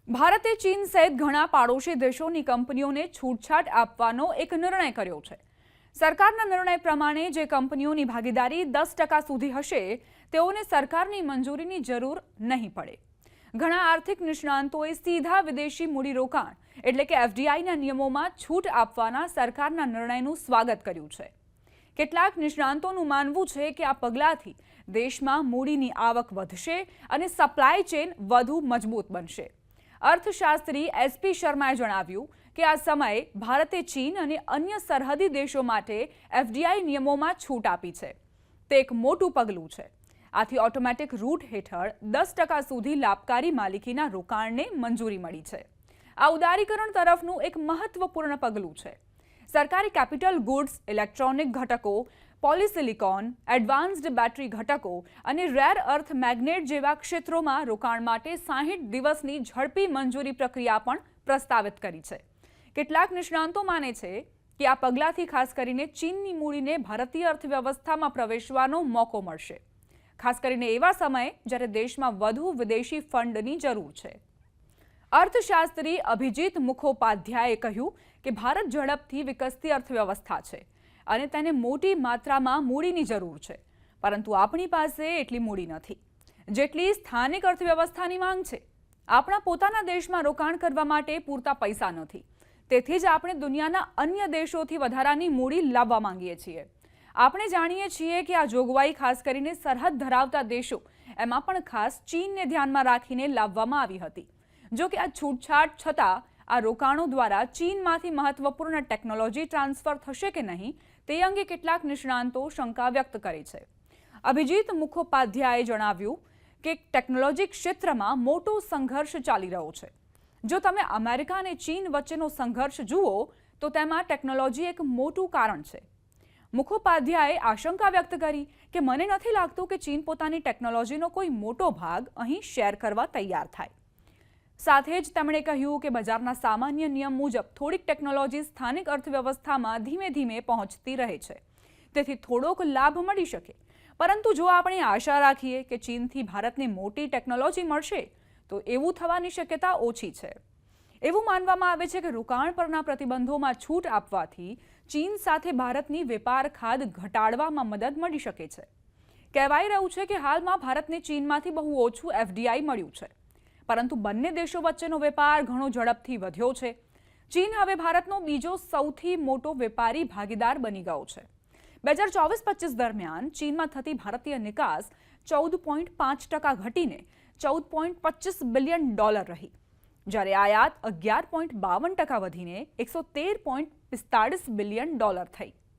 ભારતે ચીન સહિત ઘણા પાડોશી દેશોની કંપનીઓને છૂટછાટ આપવાનો એક નિર્ણય કર્યો છે। સરકારના નિર્ણય પ્રમાણે જે કંપનીઓની ભાગીદારી 10% સુધી હશે તેઓને સરકારની મંજૂરીની જરૂર નહીં પડે। ઘણા આર્થિક નિષ્ણાંતોએ સીધા વિદેશી મૂડીરોકાણ એટલે કે એફડીઆઈના નિયમોમાં છૂટ આપવાના સરકારના નિર્ણયનું સ્વાગત કર્યું છે। કેટલાક નિષ્ણાંતોનું માનવું છે કે આ પગલાંથી દેશમાં મૂડીની આવક વધશે અને સપ્લાય ચેઇન વધુ મજબૂત બનશે। અર્થશાસ્ત્રી એસપી શર્માએ જણાવ્યું કે આ સમયે ભારતે ચીન અને અન્ય સરહદી દેશો માટે એફડીઆઈ નિયમોમાં છૂટ આપી છે। તે એક મોટું પગલું છે। આથી ઓટોમેટિક રૂટ હેઠળ 10% સુધી લાભકારી માલિકીના રોકાણને મંજૂરી મળી છે। આ ઉદારીકરણ તરફનું એક મહત્વપૂર્ણ પગલું છે। સરકારી કેપિટલ ગુડ્સ, ઇલેક્ટ્રોનિક ઘટકો, પોલિસિલિકોન, એડવાન્સ્ડ બેટરી ઘટકો અને રેર અર્થ મેગ્નેટ જેવા ક્ષેત્રોમાં રોકાણ માટે 60 દિવસની ઝડપી મંજૂરી પ્રક્રિયા પણ પ્રસ્તાવિત કરી છે। કેટલાક નિષ્ણાંતો માને છે કે આ પગલાંથી ખાસ કરીને ચીનની મૂડીને ભારતીય અર્થવ્યવસ્થામાં પ્રવેશવાનો મોકો મળશે, ખાસ કરીને એવા સમયે જ્યારે દેશમાં વધુ વિદેશી ફંડની જરૂર છે। અર્થશાસ્ત્રી અભિજીત મુખોપાધ્યાયે કહ્યું કે ભારત ઝડપથી વિકસતી અર્થવ્યવસ્થા છે અને તેને મોટી માત્રામાં મૂડીની જરૂર છે, પરંતુ આપણી પાસે એટલી મૂડી નથી જેટલી સ્થાનિક અર્થવ્યવસ્થાની માંગ છે। આપણા પોતાના દેશમાં રોકાણ કરવા માટે પૂરતા પૈસા નથી, તેથી જ આપણે દુનિયાના અન્ય દેશોથી વધારાની મૂડી લાવવા માંગીએ છીએ। આપણે જાણીએ છીએ કે આ જોગવાઈ ખાસ કરીને સરહદ ધરાવતા દેશો, એમાં પણ ખાસ ચીનને ધ્યાનમાં રાખીને લાવવામાં આવી હતી। જો કે આ છૂટછાટ છતાં આ રોકાણો દ્વારા ચીનમાંથી મહત્વપૂર્ણ ટેકનોલોજી ટ્રાન્સફર થશે કે નહીં તે અંગે કેટલાક નિષ્ણાંતો શંકા વ્યક્ત કરે છે। અભિજીત મુખોપાધ્યાયે જણાવ્યું કે ટેકનોલોજી ક્ષેત્રમાં મોટો સંઘર્ષ ચાલી રહ્યો છે। જો તમે અમેરિકા અને ચીન વચ્ચેનો સંઘર્ષ જુઓ તો તેમાં ટેકનોલોજી એક મોટું કારણ છે। મુખોપાધ્યાયે આશંકા વ્યક્ત કરી કે મને નથી લાગતું કે ચીન પોતાની ટેકનોલોજીનો કોઈ મોટો ભાગ અહીં શેર કરવા તૈયાર થાય। સાથે જ તેમણે કહ્યું કે બજારના સામાન્ય નિયમ મુજબ થોડીક ટેકનોલોજી સ્થાનિક અર્થવ્યવસ્થામાં ધીમે ધીમે પહોંચતી રહે છે, તેથી થોડોક લાભ મળી શકે, પરંતુ જો આપણે આશા રાખીએ કે ચીનથી ભારતને મોટી ટેકનોલોજી મળશે તો એવું થવાની શક્યતા ઓછી છે। એવું માનવામાં આવે છે કે રોકાણ પરના પ્રતિબંધોમાં છૂટ આપવાથી ચીન સાથે ભારતની વેપાર ખાધ ઘટાડવામાં મદદ મળી શકે છે। કહેવાઈ રહ્યું છે કે હાલમાં ભારતને ચીનમાંથી બહુ ઓછું એફડીઆઈ મળ્યું છે, પરંતુ બંને દેશો વચ્ચેનો વેપાર ઘણો ઝડપથી વધ્યો છે। ચીન હવે ભારતનો બીજો સૌથી મોટો વેપારી ભાગીદાર બની ગયો છે। 2024-25 દરમિયાન ચીનમાં થતી ભારતીય નિકાસ 14.5% ઘટીને $14.25 બિલિયન રહી, જ્યારે આયાત 11.52% વધીને $113.45 બિલિયન થઈ।